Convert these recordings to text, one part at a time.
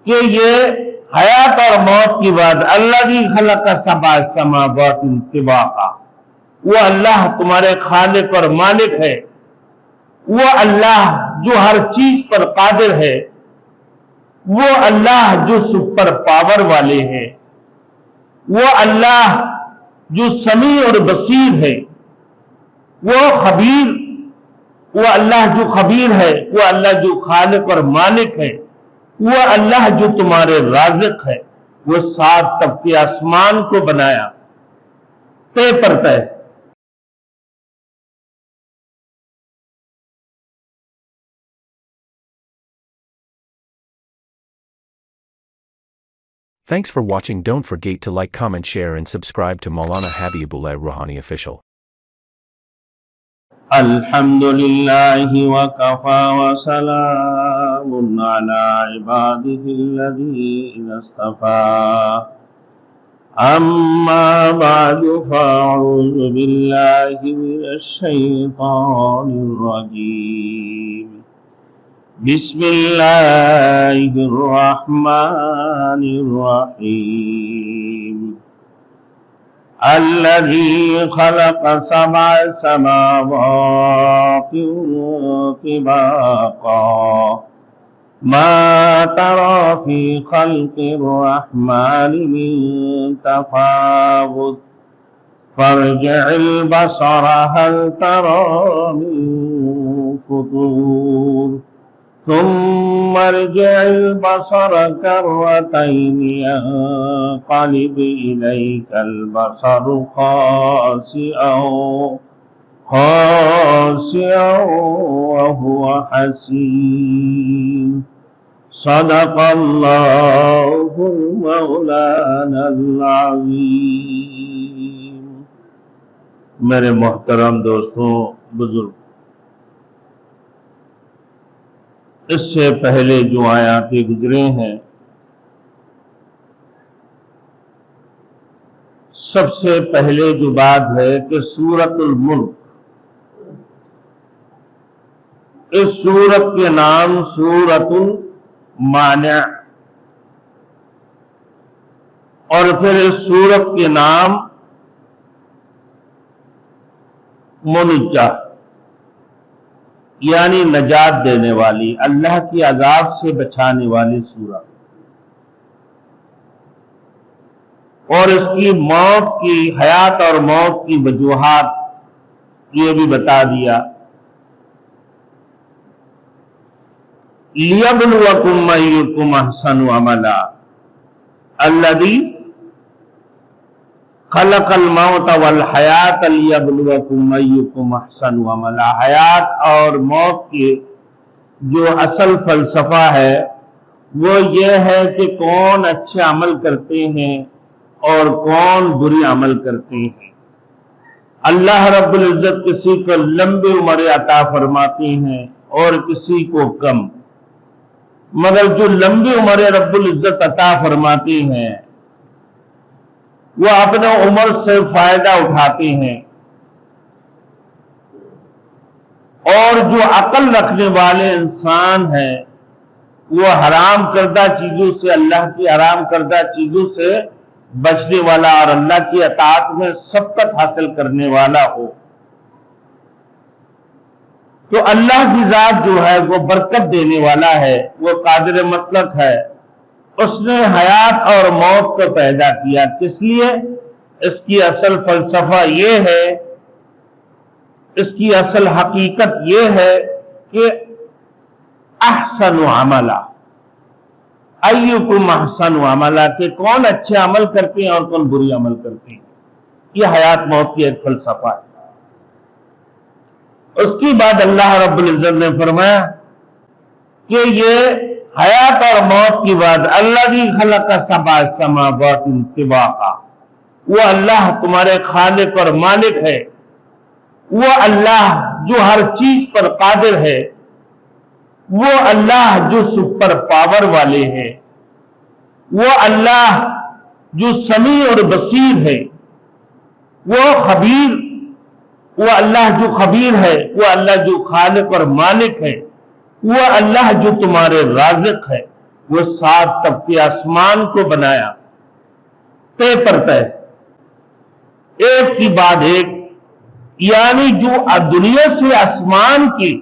کہ یہ حیات اور موت کی بات الذی خلق سبع سماوات طباقا، وہ اللہ تمہارے خالق اور مالک ہے، وہ اللہ جو ہر چیز پر قادر ہے، وہ اللہ جو سپر پاور والے ہیں، وہ اللہ جو سمیع اور بصیر ہے، وہ خبیر، وہ اللہ جو خبیر ہے، وہ اللہ جو خالق اور مالک ہے، وہ اللہ جو تمہارے رازق ہے، وہ 7 طبقے آسمان کو بنایا طے پر طے۔ Thanks for watching. Don't forget to like, comment, share and subscribe to Maulana Habibullah Rouhani Official. الحمد للہ وکفى وسلام على عباده الذین اصطفى اما بعد فاعوذ باللہ من الشیطان الرجیم بسم اللہ الرحمن الرحیم الذي خلق 7 سماوات طباقا ما ترى في خلق الرحمن من تفاوت فارجع البصر هل ترى من فطور ثم ارجع البصر كرتين ينقلب إليك البصر خاسئا وهو حسير صدق الله مولانا العظيم۔ میرے محترم دوستوں، بزرگ، اس سے پہلے جو آیاتیں گزرے ہیں، سب سے پہلے جو بات ہے کہ سورۃ الملک، اس سورت کے نام سورۃ المانع، اور پھر اس سورت کے نام منجہ، یعنی نجات دینے والی، اللہ کی عذاب سے بچانے والی سورت، اور اس کی موت کی، حیات اور موت کی وجوہات یہ بھی بتا دیا۔ لِيَبْلُوَكُمْ أَيُّكُمْ أَحْسَنُ عَمَلًا الَّذِي خلق الموت والحیات لِيَبْلُوَكُمْ أَيُّكُمْ أَحْسَنُ عَمَلًا۔ حیات اور موت کی جو اصل فلسفہ ہے وہ یہ ہے کہ کون اچھے عمل کرتے ہیں اور کون بری عمل کرتے ہیں۔ اللہ رب العزت کسی کو لمبی عمر عطا فرماتے ہیں اور کسی کو کم، مگر جو لمبی عمر رب العزت عطا فرماتے ہیں وہ اپنے عمر سے فائدہ اٹھاتے ہیں، اور جو عقل رکھنے والے انسان ہیں وہ حرام کردہ چیزوں سے، اللہ کی حرام کردہ چیزوں سے بچنے والا اور اللہ کی اطاعت میں سبقت حاصل کرنے والا ہو۔ تو اللہ کی ذات جو ہے وہ برکت دینے والا ہے، وہ قادر مطلق ہے۔ اس نے حیات اور موت کو پیدا کیا، کس لیے؟ اس کی اصل فلسفہ یہ ہے، اس کی اصل حقیقت یہ ہے کہ احسن عملا، ایکم احسن عملا، کہ کون اچھے عمل کرتے ہیں اور کون بری عمل کرتے ہیں۔ یہ حیات موت کی ایک فلسفہ ہے۔ اس کی بعد اللہ رب العزت نے فرمایا کہ یہ حیات اور موت کی بات الذی خلق 7 سماوات طباقا، وہ اللہ تمہارے خالق اور مالک ہے، وہ اللہ جو ہر چیز پر قادر ہے، وہ اللہ جو سپر پاور والے ہیں، وہ اللہ جو سمیع اور بصیر ہے، وہ خبیر، وہ اللہ جو خبیر ہے، وہ اللہ جو خالق اور مالک ہے، وہ اللہ جو تمہارے رازق ہے، وہ 7 طبقے آسمان کو بنایا طے پر طے، ایک کی بعد ایک، یعنی جو دنیا سے آسمان کی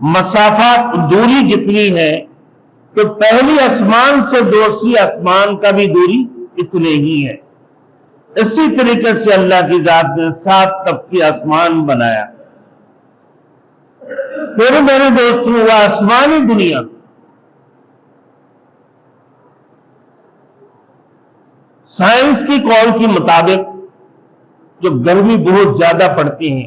مسافات دوری جتنی ہے تو پہلی آسمان سے دوسری آسمان کا بھی دوری اتنے ہی ہے۔ اسی طریقے سے اللہ کی ذات نے 7 طبقے آسمان بنایا۔ پھر میرے دوستوں، وہ آسمانی دنیا سائنس کی قول کے مطابق جو گرمی بہت زیادہ پڑتی ہے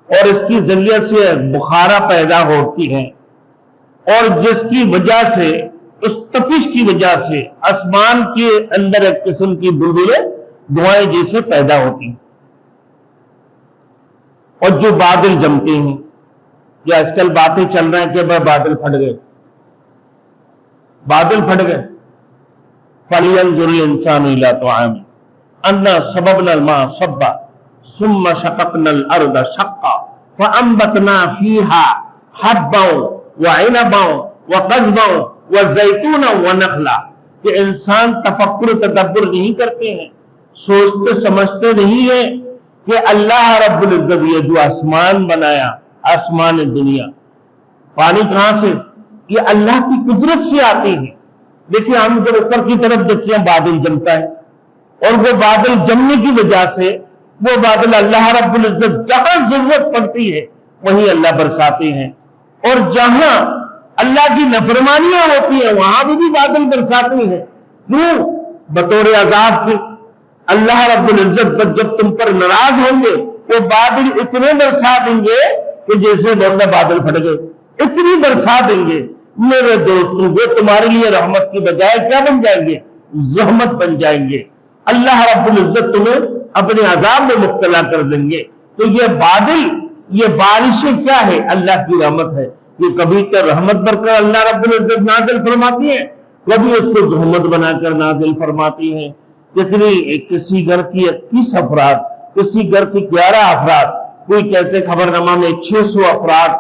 اور اس کی ذریعے سے بخارا پیدا ہوتی ہے، اور جس کی وجہ سے، اس تپش کی وجہ سے آسمان کے اندر ایک قسم کی بلبلیں دھوئیں جیسے پیدا ہوتی ہیں، اور جو بادل جمتے ہیں، یا آج کل باتیں چل رہے ہیں کہ بادل پھٹ گئے، بادل پھٹ گئے۔ فَلْيَنْظُرِ الْإِنسَانُ إِلَىٰ طَعَامِهِ أَنَّا صَبَبْنَا الْمَاءَ صَبًّا ثُمَّ شَقَقْنَا الْأَرْضَ شَقًّا فَأَنبَتْنَا فِيهَا حَبًّا وَعِنَبًا وَقَضْبًا وَزَيْتُونًا وَنَخْلًا، کہ انسان تفکر تدبر نہیں کرتے ہیں، سوچتے سمجھتے نہیں ہیں کہ اللہ رب العزت یہ جو آسمان بنایا، آسمان دنیا، پانی کہاں سے؟ یہ اللہ کی قدرت سے آتی ہے۔ دیکھیں ہم جب اوپر کی طرف دیکھتے ہیں بادل جمتا ہے، اور وہ بادل جمنے کی وجہ سے وہ بادل اللہ رب العزت جہاں ضرورت پڑتی ہے وہیں اللہ برساتے ہیں، اور جہاں اللہ کی نافرمانیاں ہوتی ہیں وہاں بھی بادل برساتے ہیں۔ کیوں؟ بطور عذاب کے۔ اللہ رب العزت جب تم پر ناراض ہوں گے وہ بادل اتنے برسا دیں گے کہ جیسے بولنا بادل پھٹ گئے، اتنی برسا دیں گے میرے دوستوں، وہ تمہارے لیے رحمت کی بجائے کیا بن جائیں گے؟ زحمت بن جائیں گے۔ اللہ رب العزت تمہیں اپنے عذاب میں مبتلا کر دیں گے۔ تو یہ بادل، یہ بارشیں کیا ہے؟ اللہ کی رحمت ہے۔ یہ کبھی تو رحمت بر کر اللہ رب العزت نازل فرماتی ہے، کبھی اس کو زحمت بنا کر نازل فرماتی ہے۔ کتنی کسی گھر کی 21 افراد، کسی گھر کی 11 افراد، کوئی کہتے خبرنامہ میں 600 افراد،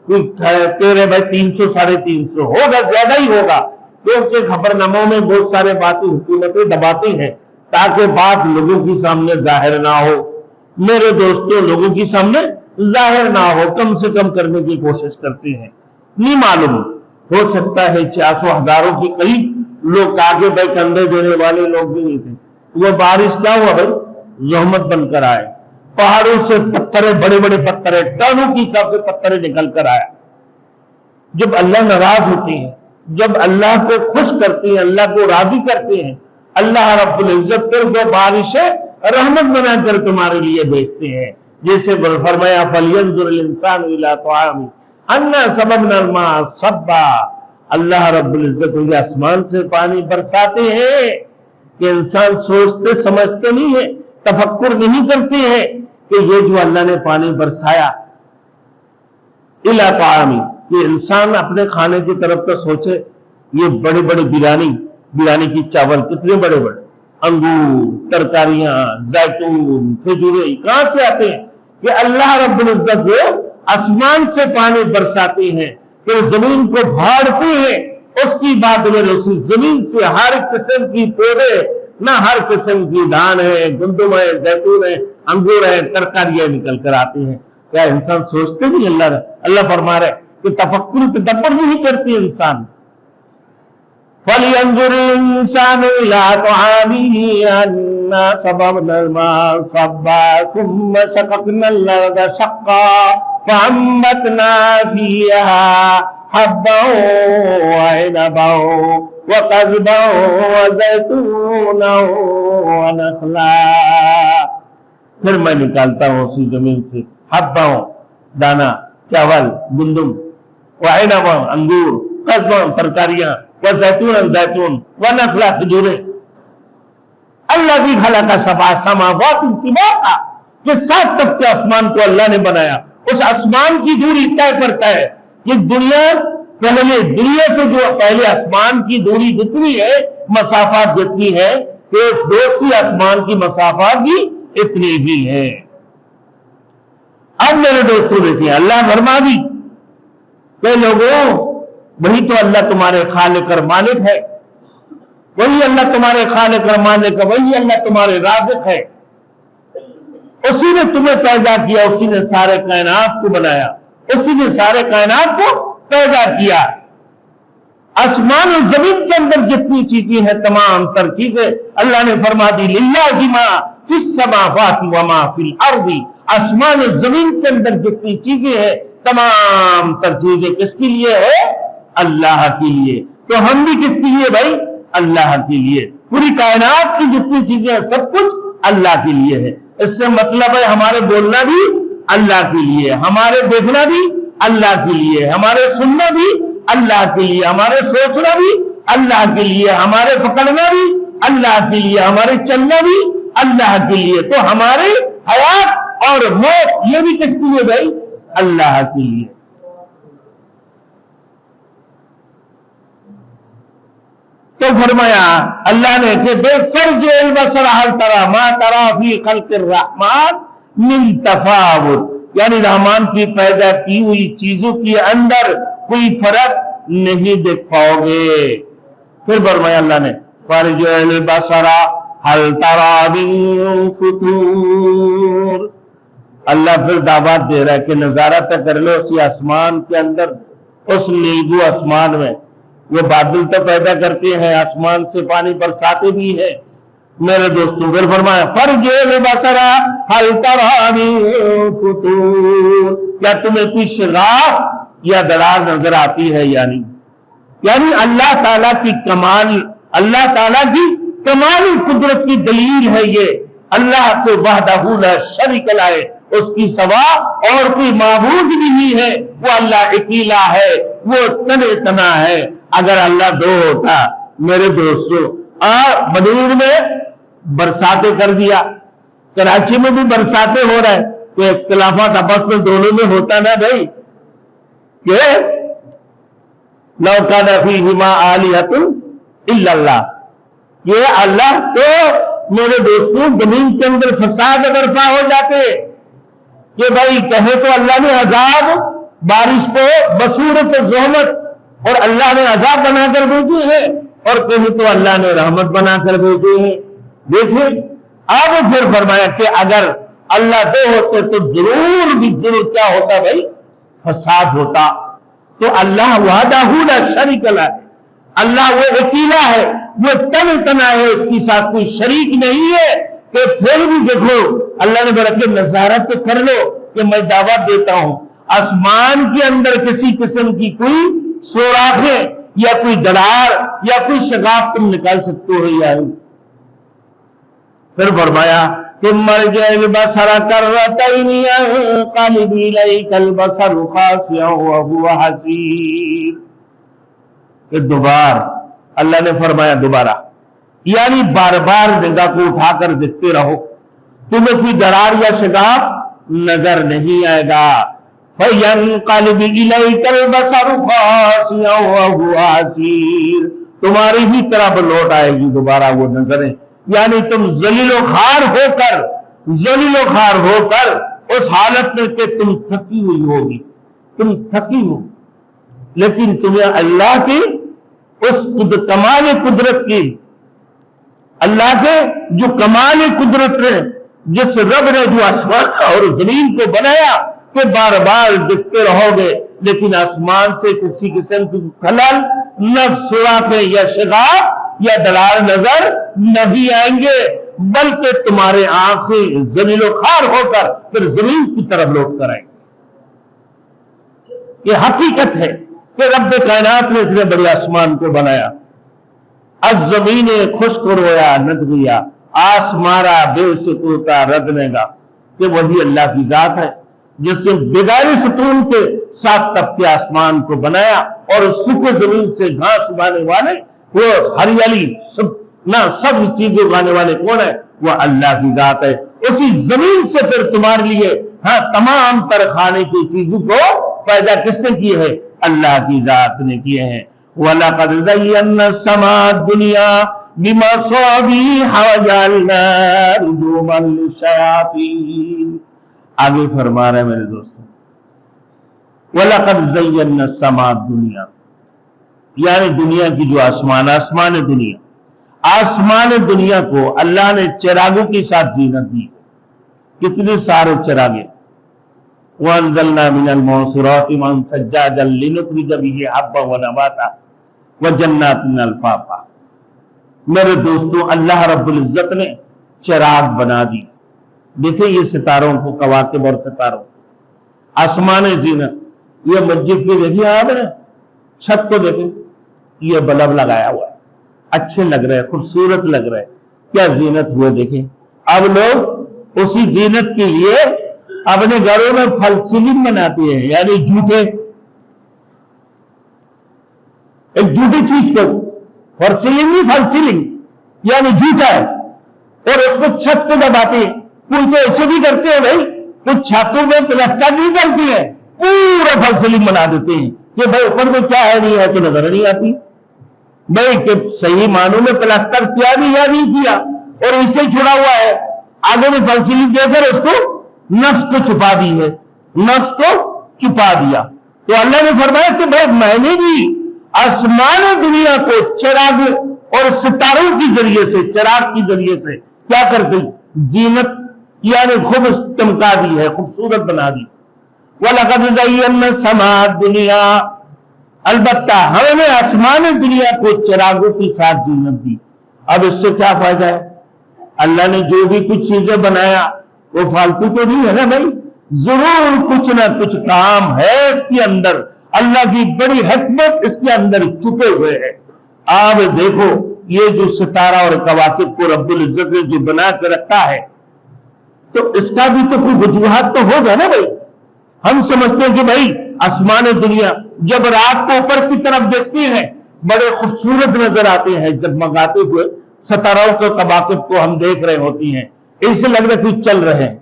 کوئی کہہ رہے بھائی 300 350 ہوگا، زیادہ ہی ہوگا، کیونکہ خبرناموں میں بہت سارے باتیں حکومتیں دباتی ہیں تاکہ بات لوگوں کی سامنے ظاہر نہ ہو۔ میرے دوستوں، لوگوں کی سامنے ظاہر نہ ہو، کم سے کم کرنے کی کوشش کرتے ہیں۔ نہیں معلوم، ہو سکتا ہے 400 ہزاروں کے قریب لوگ آگے بھائی کندھے دینے والے لوگ بھی نہیں تھے۔ وہ بارش کیا ہوا بھائی؟ زحمت بن کر آئے، پہاڑوں سے پتھریں، بڑے بڑے پتھریں، ٹنوں کی حساب سے پتھریں نکل کر آیا۔ جب اللہ ناراض ہوتے ہیں، جب اللہ کو خوش کرتے ہیں، اللہ کو راضی کرتے ہیں، اللہ رب العزت پھر وہ بارشیں رحمت بنا کر تمہارے لیے بھیجتے ہیں۔ جیسے فرمایا فَلْيَنْظُرِ الْإِنسَانُ إِلَىٰ طَعَامِهِ أَنَّا صَبَبْنَا الْمَاءَ صَبًّا، اللہ رب العزت یہ آسمان سے پانی برساتے ہیں کہ انسان سوچتے سمجھتے نہیں ہے، تفکر نہیں کرتے ہیں کہ یہ جو اللہ نے پانی برسایا إِلَىٰ طَعَامِهِ، کہ انسان اپنے کھانے کی طرف تو سوچے۔ یہ بڑے بڑے بریانی کی چاول کتنے بڑے بڑے، انگور، ترکاریاں، زیتون، کھجوریں کہاں سے آتے ہیں؟ کہ اللہ رب العزت وہ آسمان سے پانی برساتے ہیں، پھر زمین کو بھاڑتے ہیں، اس کی بات میں اسی زمین سے ہر قسم کی پودے، نہ ہر قسم کی دھان ہے، گندم ہے، زیتون ہے، انگور ہے، ترکاریاں نکل کر آتی ہیں۔ کیا انسان سوچتے نہیں؟ اللہ فرما رہے کہ تفکر تدبر نہیں کرتی انسان۔ فَلْيَنْظُرِ الْإِنسَانُ إِلَىٰ طَعَامِهِ أَنَّا صَبَبْنَا الْمَاءَ صَبًّا ثُمَّ شَقَقْنَا الْأَرْضَ شَقًّا فَأَنبَتْنَا فِيهَا حَبًّا وَعِنَبًا وَقَضْبًا وَزَيْتُونًا وَنَخْلًا، پھر میں نکالتا ہوں اسی زمین سے حبّا، دانا، چاول، گندم، وعنبا، انگور، قضبا، ترکاریاں، وزیتون، زیتون، ونخلا، کھجوریں۔ الذی خلق سبع سماوات طباقا، کہ 7 طبقے آسمان کو اللہ نے بنایا۔ اس آسمان کی دوری طے کرتا ہے کہ دنیا دنیا سے جو پہلے آسمان کی دوری جتنی ہے، مسافات جتنی ہے، کہ دوسری آسمان کی مسافات بھی اتنی ہی ہے۔ اب میرے دوستوں دیکھیں، اللہ فرما دی کہ لوگوں वही तो अल्लाह तुम्हारे खालिक और मालिक है, वही अल्लाह तुम्हारे खालिक और मालिक है, वही अल्लाह तुम्हारे राज़िक है। उसी ने तुम्हें पैदा किया, उसी ने सारे कायनात को बनाया, उसी ने सारे कायनात को पैदा किया। आसमान और जमीन के अंदर जितनी चीजें हैं तमाम तर चीजें अल्लाह ने फरमा दी लिल्लाहि मा फिस समावाति व मा फिल अर्दी। आसमान और जमीन के अंदर जितनी चीजें हैं तमाम तर चीजें किसके लिए है? अल्लाह के लिए। तो हम भी किसके लिए भाई? अल्लाह के लिए। पूरी कायनात की जितनी चीजें हैं सब कुछ अल्लाह के लिए है। इससे मतलब है हमारे बोलना भी अल्लाह के लिए, हमारे देखना भी अल्लाह के लिए, हमारे सुनना भी अल्लाह के लिए, हमारे सोचना भी अल्लाह के लिए, हमारे पकड़ना भी अल्लाह के लिए, हमारे चलना भी अल्लाह के लिए। तो हमारे हयात और मौत ये भी किसके लिए भाई? अल्लाह के लिए। तो फरमाया अल्लाह ने कि बेफर्ज बसर हल तरा मा तरा फी खल्क़िर रहमान मिन तफावुत, यानी रहमान की पैदा की हुई चीजों के अंदर कोई फर्क नहीं देख पाओगे। फिर फरमाया अल्लाह ने फर्ज बसरा हल तरा मिन फुतूर। अल्लाह फिर दावत दे रहा है कि नजारा तक कर लो उसी आसमान के अंदर, उस नीलू आसमान में। वो बादल तो पैदा करते हैं, आसमान से पानी बरसाते भी है मेरे दोस्तों। फिर फरमाया फर्ज बसरा हल तरा मिन फुतूर, क्या तुम्हें कोई शिगाफ या दरार नजर आती है? यानी अल्लाह ताला की कमाल, अल्लाह ताला की कमाल कुदरत की दलील है ये। अल्लाह को वहदहू ला शरीक लाए, उसकी सवा और कोई माबूद नहीं है। वो अल्लाह अकेला है, वो तने तना है। अगर अल्लाह दो होता मेरे दोस्तों, बदूर में बरसाते कर दिया, कराची में भी बरसाते हो रहा है, तो इख्तिलाफात आपस में दोनों में होता ना भाई कि लौ काना फीहिमा आलिहतुन इल्लल्लाह, ये अल्लाह। तो मेरे दोस्तों जमीन के अंदर फसाद बर्पा हो जाते कि भाई कहे तो अल्लाह ने अजाब बारिश को बसूरत ज़हमत और अल्लाह ने अजाब बनाकर भेजे हैं, और कहीं तो अल्लाह ने रहमत बनाकर भेजे हैं। देखिए अब फिर फरमाया कि अगर अल्लाह दो होते तो जरूर भी जरूर क्या होता भाई? फसाद होता। तो अल्लाह वहदहू ला शरीक ला है, अल्लाह वो अकेला है, वो तन तना है, उसके साथ कोई शरीक नहीं है। कि फिर भी देखो अल्लाह ने बोला कि नजारा तो कर लो कि मैं दावत देता हूं आसमान के अंदर किसी किस्म की कोई सोराखें या कोई दरार या कोई शगाफ तुम निकाल सकते हो या नहीं। फिर फरमाया कि मर जाए बसरा कर बसर हसीर। दोबारा अल्लाह ने फरमाया दोबारा, यानी बार बार निगाह को उठाकर देखते रहो, तुम्हें कोई दरार या शगाफ नजर नहीं आएगा। फयनक़लिब इलैकल बसरु ख़ासिअन व हुवा हसीर, तुम्हारी ही तरफ लौट आएगी दोबारा वो नजरें। यानी तुम जलीलो खार होकर उस हालत में कि तुम थकी हुई होगी, तुम थकी हो, लेकिन तुम्हें अल्लाह की उस कमाल कुदरत की, अल्लाह के जो कमाल कुदरत है, जिस रब ने जो आसमान और जमीन को बनाया कि बार बार दिखते रहोगे, लेकिन आसमान से किसी किस्म की खलल न सुराखें या शिगाफ या दलाल नजर नहीं आएंगे, बल्कि तुम्हारे आंखें जमीलो खार होकर फिर जमीन की तरफ लौट कर आएंगे। ये हकीकत है कि रब कायनात ने इतने बड़े आसमान को बनाया, अब जमीन खुश्क रोया नद गया, आस मारा बेसुकूता रदनेगा, कि वही अल्लाह की जात है जिसने बेगारी सुतून के साथ तपके आसमान को बनाया और सूखे जमीन से घास उगाने वाले, वो हरियाली सब चीजें उगाने वाले कौन है? वो अल्लाह की जात है। उसी जमीन से फिर तुम्हारे लिए तमाम तरह खाने की चीजों को पैदा किसने किए है? अल्लाह की जात ने किए हैं। वलक़द ज़य्यना समा दुनिया बिमसाबीह वजअलना रुजूमन लिश्शयातीन। आगे फरमा रहे मेरे दोस्तों, वलक़द ज़य्यना समा दुनिया, यानी दुनिया की जो आसमान दुनिया, आसमान दुनिया को अल्लाह ने चिरागों के साथ जीनत दी। कितने सारे चिरागे, वअंज़लना मिनल मुअस्सिराति माअन सज्जाजन लिनुखरिज बिही हब्बन व नबाता व जन्नातिन अल्फाफा। मेरे दोस्तों, अल्लाह रब्बुल इज्जत ने चिराग बना दी। देखिए ये सितारों को, कवाकिब और सितारों, आसमान जीनत। ये मस्जिद की देखिए आपने छत को देखें, ये बल्ब लगाया हुआ है, अच्छे लग रहे हैं, खूबसूरत लग रहे हैं, क्या जीनत हुए देखें। अब लोग उसी जीनत के लिए अपने घरों में फल सीलिंग बनाते हैं, यानी झूठे, एक झूठी चीज को, फॉल सीलिंग नहीं, फल सीलिंग यानी झूठा है, और उसको छत को दबाते हैं। कोई तो ऐसे भी करते हैं भाई, कुछ छतों में प्लास्टर नहीं करती है, पूरा फल सीलिंग बना देते हैं कि भाई ऊपर में क्या है नहीं है तो नजर नहीं आती। भाई कि सही मानों में प्लास्टर किया भी या नहीं किया, और ऐसे छोड़ा हुआ है, आगे में फल सीलिंग देकर उसको नक्श को छुपा दी है, नक्श को छुपा दिया। तो अल्लाह ने फरमाया कि भाई मैंने भी आसमान दुनिया को चिराग और सितारों के जरिए से, चिराग के जरिए से क्या कर दी, जीनत यानी खूब चमका दी है, खूबसूरत बना दी। वलक़द ज़य्यना समाअ दुनिया, अलबत्ता हमने आसमान दुनिया को चिरागों के साथ जीनत दी। अब इससे क्या फायदा है, अल्लाह ने जो भी कुछ चीजें बनाया वो फालतू तो नहीं है ना भाई, जरूर कुछ ना कुछ काम है इसके अंदर, अल्लाह की बड़ी हिकमत इसके अंदर छुपे हुए है। आप देखो ये जो सितारा और कवाकिब को रब्बुल इज्जत ने जो बना के रखा है, तो इसका भी तो कोई वजूहात तो होगा ना भाई। हम समझते हैं कि भाई आसमान दुनिया जब रात को ऊपर की तरफ देखते हैं बड़े खूबसूरत नजर आते हैं, जगमगाते हुए सितारों को, कवाकिब को हम देख रहे होती हैं, ऐसे लग रहा है कुछ चल रहे हैं,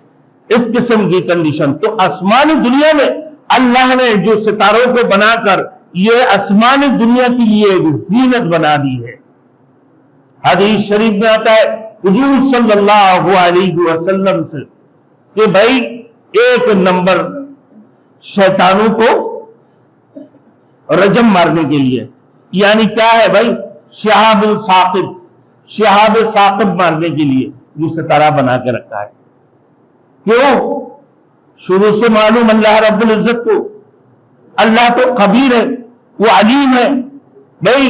इस किस्म की कंडीशन। तो आसमान दुनिया में अल्लाह ने जो सितारों को बनाकर ये आसमान दुनिया के लिए एक जीनत बना दी है। हदीस शरीफ में आता है हुजूर सल्लल्लाहु अलैहि वसल्लम से कि भाई एक नंबर शैतानों को रजम मारने के लिए, यानी क्या है भाई, शहाबुल साकिब, शहाब साकिब मारने के लिए जो सितारा बना के रखा है। क्यों? शुरू से मालूम अल्लाह रब्बुल इज्जत को, अल्लाह तो खबीर है, वो अलीम है। भाई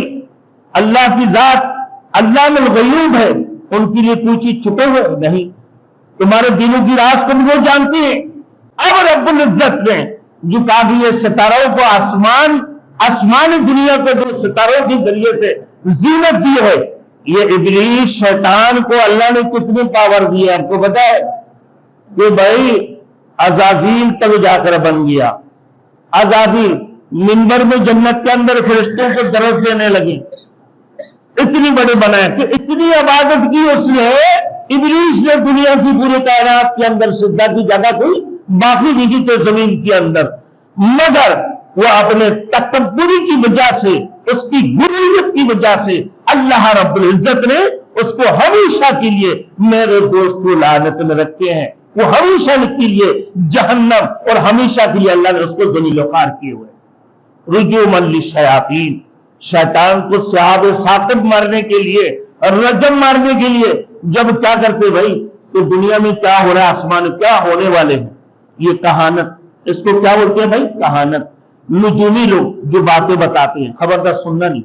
अल्लाह की जात अल्लाहुल गयूब है, उनके लिए कोई चीज छुपे हुए नहीं, तुम्हारे दिलों की राज को भी वो जानते हैं। अब रब्बुल इज्जत ने जो कहा कि ये सितारों को आसमान दुनिया को जो सितारों के जरिए से जीनत दी है, ये इब्लीस शैतान को अल्लाह ने कितनी पावर दी है आपको पता है कि भाई अज़ाज़ील तक जाकर बन गया। अज़ाज़ील मिंबर में जन्नत के अंदर फरिश्तों को दरस देने लगे, इतनी बड़े बनाए कि इतनी इबादत की उसने, इब्लीस ने दुनिया की पूरी कायनात के अंदर सिद्धा की जगह कोई बाकी नहीं थे जमीन के अंदर, मगर वो अपने तकब्बुरी की वजह से, उसकी गुरूरियत की वजह से अल्लाह रब्बुल इज्जत ने उसको हमेशा के लिए, मेरे दोस्त को लानत में रखे हैं, वो हमेशा के लिए जहन्नम, और हमेशा के लिए अल्लाह ने उसको ज़लील ख़ार किए हुए। रुजूमन लिश्शयातीन, शैतान को शहाब साकिब मारने के लिए, रजम मारने के लिए जब क्या करते भाई, तो दुनिया में क्या हो रहा है, आसमान क्या होने वाले हैं, ये कहानत, इसको क्या बोलते हैं भाई, कहानत। नुजूमी लोग जो बातें बताते हैं, खबरदार सुनना नहीं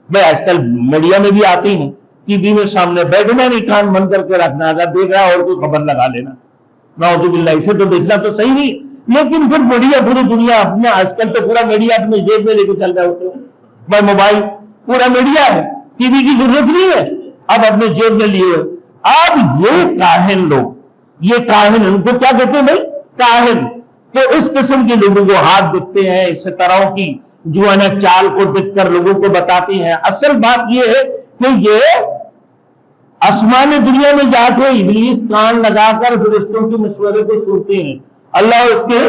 भाई। आजकल मीडिया में भी आती हैं, टीवी में सामने बैठना नहीं, कान बंद करके रखना, अगर देख रहा और कोई खबर लगा लेना, नाउजुबिल्लाह, इसे तो देखना तो सही नहीं। लेकिन फिर मीडिया, पूरी दुनिया अपने, आजकल तो पूरा मीडिया अपने जेब में लेके चल रहे होते हैं भाई, मोबाइल पूरा मीडिया है, टीवी की जरूरत नहीं है, अब अपने जेब में लिए। अब ये काहिन लोग, ये काहिन, उनको क्या कहते हैं भाई, काहिन। तो इस किस्म के लोगों को हाथ दिखते हैं, इस तरह की जो है ना चाल को देखकर लोगों को बताते हैं। असल बात यह है कि ये आसमान दुनिया में जाके इब्लीस कान लगाकर फरिश्तों के मशवरे को सुनते हैं, अल्लाह उसके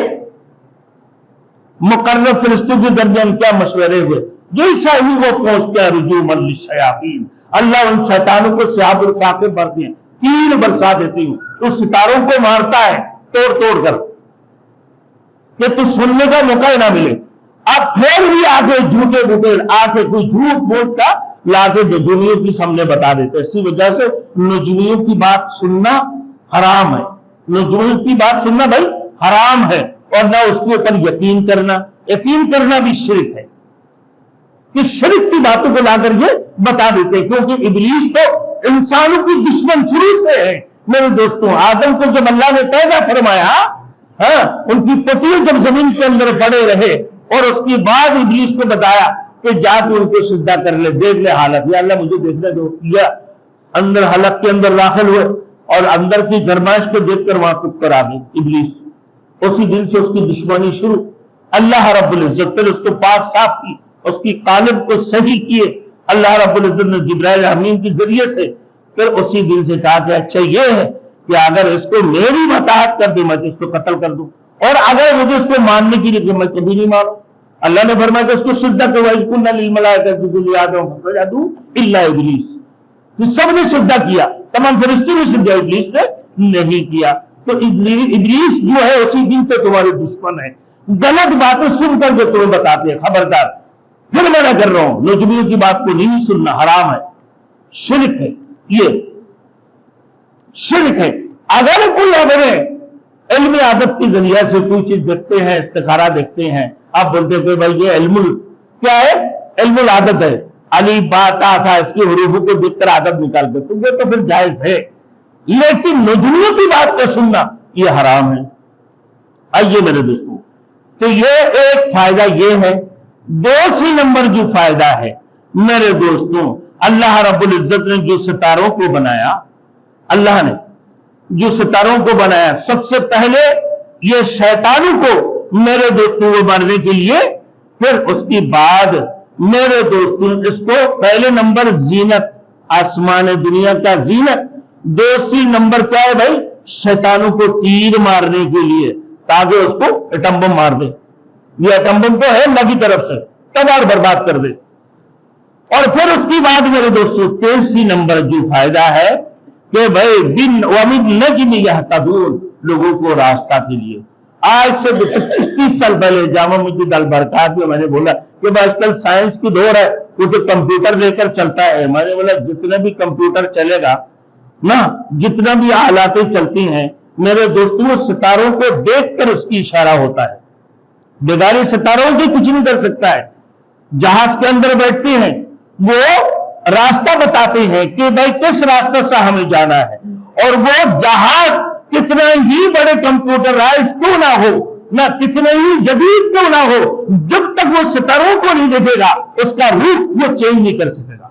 मुकर्रब फरिश्तों के दरमियान क्या मशवरे हुए, जैसा ही वो पहुंचता है रुजूमन लिश्शयातीन, अल्लाह उन शैतानों को शहाबुल साकिब मारते हैं, तीन बरसा देती हूं, तो सितारों को मारता है तोड़ तोड़ कर कि तू सुनने का मौका ही ना मिले। अब फिर भी आके झूठे बूटे आके कोई झूठ बोलता लाके नजूमियों की सामने बता देते। इसी वजह से नजूमियों की बात सुनना हराम है। नजूमियों की बात सुनना भाई हराम है, और ना उसके ऊपर यकीन करना भी शिर्क है। कि शिर्क की बातों को लाकर ये बता देते हैं, क्योंकि इब्लीस तो इंसानों की दुश्मन शुरू से है। मेरे दोस्तों, आदम को जब अल्लाह ने पैदा फरमाया, उनकी पतियां जब जमीन के अंदर पड़े रहे, और उसके बाद इब्लीस को बताया कि जा तू उनको सिद्धा कर ले, देख ले हालत, या अल्लाह मुझे देखने दो। किया, अंदर हलक के अंदर दाखिल हुए, और अंदर की गरमाइश को देखकर वहां चुप कर आ गई इब्लीस। उसी दिन से उसकी दुश्मनी शुरू। अल्लाह रब्बुल इज्जत फिर उसको पाक साफ की, उसकी कालिब को सही किए अल्लाह रब्बुल इज्जत ने जिब्राइल अमीन के जरिए से। फिर उसी दिन से कहा कि अच्छा ये है कि अगर इसको मेरी मताहत कर दे मैं तो इसको कत्ल कर दूं, और अगर मुझे इसको मानने के लिए मैं कभी नहीं मानू। अल्लाह ने फरमाया कि उसको सिद्धा इल्ला इब्लीस, सबने सिद्धा किया, तमाम फरिश्तों ने सिद्धा, इब्लीस ने नहीं किया। तो इब्लीस जो है उसी दिन से तुम्हारे दुश्मन है। गलत बातें सुनकर जो तुम्हें बताते हैं, खबरदार, फिर मैं कर रहा हूं, नजूमियों की बात को नहीं सुनना, हराम है, शिर्क है, ये शिर्क है। अगर कोई अपने इल्म आदत के जरिए से कोई चीज देखते हैं, इस्तिखारा देखते हैं, आप बोलते हैं कि भाई ये इल्मुल क्या है, इल्मुल आदत है, अली बात आसा इसके हरूफ को देखकर आदत निकाल दे, तो ये तो फिर जायज है। लेकिन नजूमियों की बात को सुनना ये हराम है। आइए मेरे दोस्तों, तो ये एक फायदा ये है। दूसरी नंबर जो फायदा है मेरे दोस्तों, अल्लाह रब्बुल इज्जत ने जो सितारों को बनाया, अल्लाह ने जो सितारों को बनाया, सबसे पहले ये शैतानों को मेरे दोस्तों को मारने के लिए, फिर उसके बाद मेरे दोस्तों इसको पहले नंबर जीनत, आसमान दुनिया का जीनत। दूसरी नंबर क्या है भाई, शैतानों को तीर मारने के लिए, ताकि उसको एटम बम मार दे। ये एटम बम तो है अल्लाह की तरफ से, तबाह बर्बाद कर दे। और फिर उसके बाद मेरे दोस्तों तीसरी नंबर जो फायदा है कि भाई बिन वमिन नजमी यहतदून, लोगों को रास्ता के लिए। आज से 25-30 साल पहले जामा मस्जिद अल बरकात में मैंने बोला कि आजकल साइंस की दौर है, वो तो कंप्यूटर लेकर चलता है। मैंने बोला जितना भी कंप्यूटर चलेगा ना, जितना भी आलातें चलती हैं मेरे दोस्तों, सितारों को देखकर उसकी इशारा होता है। बेगारी सितारों की कुछ नहीं कर सकता है। जहाज के अंदर बैठते हैं, वो रास्ता बताते हैं कि भाई किस रास्ते से हमें जाना है, और वो जहाज कितना ही बड़े कंप्यूटराइज क्यों ना हो, ना कितने ही जदीद क्यों ना हो, जब तक वो सितारों को नहीं देखेगा उसका रूप वो चेंज नहीं कर सकेगा।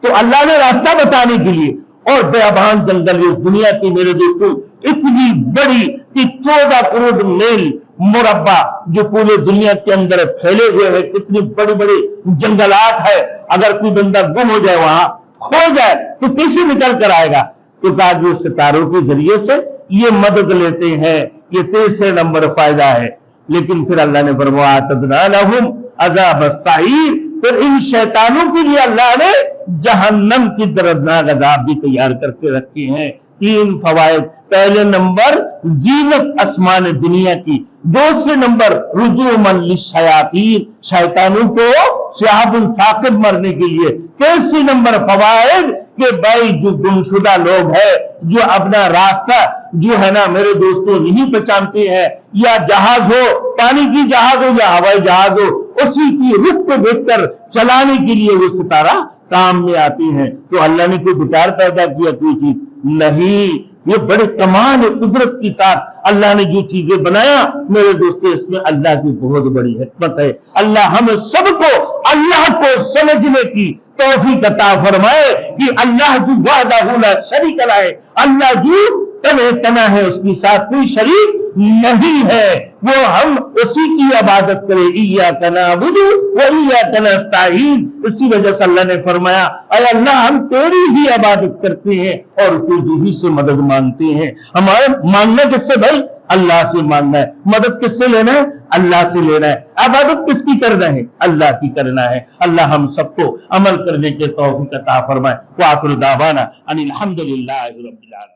तो अल्लाह ने रास्ता बताने के लिए, और बेअबान जंगल इस दुनिया की मेरे दोस्तों इतनी बड़ी कि 14 करोड़ मील मुरब्बा जो पूरे दुनिया के अंदर फैले हुए हैं, कितनी बड़ी बड़ी जंगलात है। अगर कोई बंदा गुम हो जाए, वहां खो जाए, तो कैसे निकल कर आएगा? तो ताकि सितारों के जरिए से ये मदद लेते हैं। ये तीसरे नंबर फायदा है। लेकिन फिर अल्लाह ने फरमाया तदना लहुम अज़ाब सईर, फिर इन शैतानों के लिए अल्लाह ने जहन्नम की दर्दनाक अज़ाब भी तैयार करके रखे हैं। 3 फवायद, पहले नंबर जीनत आसमान दुनिया की, दूसरे नंबर रुजूमन लिशयातीन, शैतानों को सिहाबुल साकिब मरने के लिए, तीसरी नंबर फवायद कि भाई जो गुमशुदा लोग हैं, जो अपना रास्ता जो है ना मेरे दोस्तों नहीं पहचानते हैं, या जहाज हो, पानी की जहाज हो या हवाई जहाज हो, उसी की रुख को देखकर चलाने के लिए वो सितारा काम में आती हैं। तो अल्लाह ने कोई बेकार पैदा किया कोई चीज नहीं, ये बड़े कमाल कुदरत के साथ अल्लाह ने जो चीजें बनाया मेरे दोस्तों, इसमें अल्लाह की बहुत बड़ी हिकमत है। अल्लाह हम सबको अल्लाह को समझने की तौफीक अता फरमाए कि अल्लाह जो वहदहू ला शरीक लह है, अल्लाह जो तने तना है, उसके साथ कोई शरीक नहीं है, वो हम उसी की इबादत करें। इय्याका नअबुदु व इय्याका नस्तईन। इसी वजह से अल्लाह ने फरमाया अय अल्लाह हम तेरी ही इबादत करते हैं और तुझ ही से मदद मांगते हैं। हमारे मांगना किससे भाई? अल्लाह से मांगना है। मदद किससे लेना है? अल्लाह से लेना है। इबादत किसकी करना है? अल्लाह की करना है। अल्लाह हम सबको अमल करने के तौफीक अता फरमाए। व आखिर दावाना अनिल हम्दुलिल्लाहि रब्बिल आलमीन।